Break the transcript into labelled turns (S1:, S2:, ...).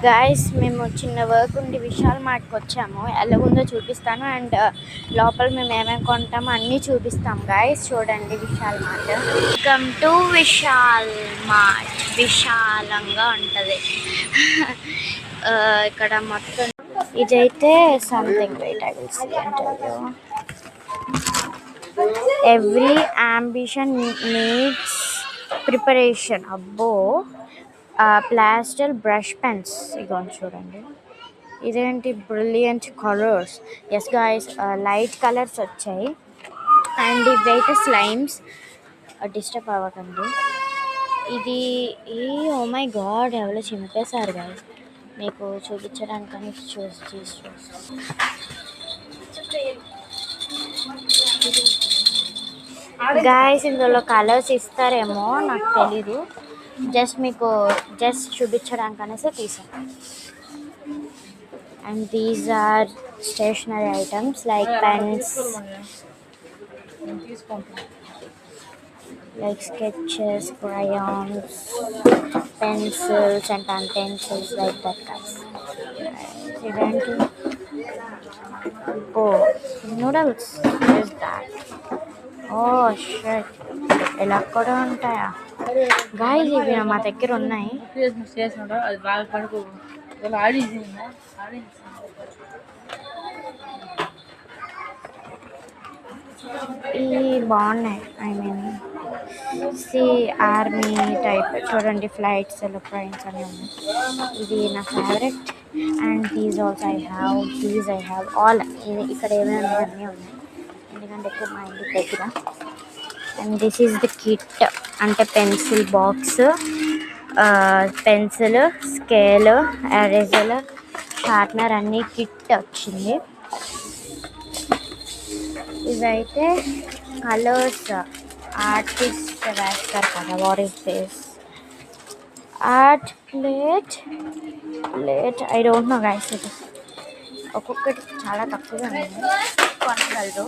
S1: Guys మేము చిన్న work ఉండి విశాల్ మార్ట్కి వచ్చాము. ఎలాగుందో చూపిస్తాను అండ్ లోపల మేము ఏమేమి కొంటామో అన్నీ చూపిస్తాం గాయస్. చూడండి Vishal mart. Welcome to Vishal mart. విశాలంగా ఉంటుంది. ఇక్కడ మొత్తం ఇదైతే something wait I will see అంటూ ఎవ్రీ అంబిషన్ నీడ్స్ ప్రిపరేషన్. అబ్బో ప్లాస్టర్ బ్రష్ పెన్స్ ఇగోండి చూడండి. ఇదేంటి brilliant colours. Yes guys light colours వచ్చాయి. అండ్ ఇవైతే స్లైమ్స్. డిస్టర్బ్ అవ్వకండి. ఇది ఓ మై గాడ్ ఎవరో చింపేశారు గాయస్. మీకు చూపించడానికని చూసి గాయస్ ఇందులో కలర్స్ ఇస్తారేమో నాకు తెలీదు. జస్ట్ చూపించడానికి అనేసి తీసాను. And these are stationery items like pens, like sketches, crayons, pencils and pencils like that guys. Oh, noodles. What is that? Oh shit. ఎలా కూడా ఉంటాయా గాయస్? ఇవి మా దగ్గర ఉన్నాయి. ఇవి బాగున్నాయి. ఐ మీన్ ఆర్మీ టైప్ చూడండి. ఫ్లైట్స్ ఎరోప్లేన్స్ అన్నీ ఉన్నాయి. ఇది నా favourite. And these also I have all. ఇక్కడ ఏమైనా అన్నీ ఉన్నాయి ఎందుకంటే ఎక్కువ మా ఇంటి దగ్గర. And this is the kit. అంటే pencil box, pencil, scale, eraser, sharpener అన్నీ కిట్ వచ్చింది. ఇవైతే కలర్స్ ఆర్టిస్ట్ వేస్తారు కదా. What is this? Art plate I don't know guys. ఇది ఒక్కొక్కటి చాలా తక్కువగా ఉంది కొనగలరు.